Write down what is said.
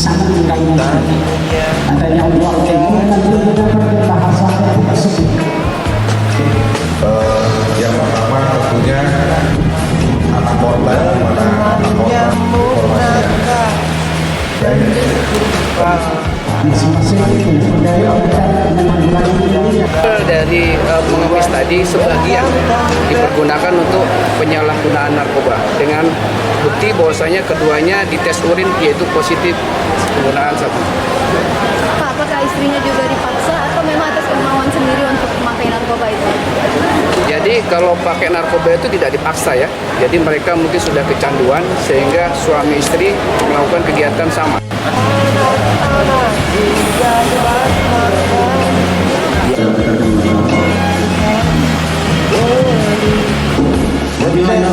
sangat mengganggu. Adanya uang yang menggunakan bahasa tersebut. Yang pertama tentunya anak korban, mana anak korban informasinya. Dari pengemis tadi sebagian dipergunakan untuk penyalahgunaan narkoba dengan bukti bahwasanya keduanya dites urin yaitu positif penggunaan sabu. Pak, apakah istrinya juga dipaksa atau memang atas kemauan sendiri untuk memakai narkoba itu? Jadi kalau pakai narkoba itu tidak dipaksa ya. Jadi mereka mungkin sudah kecanduan sehingga suami istri melakukan kegiatan sama. Bagaimana?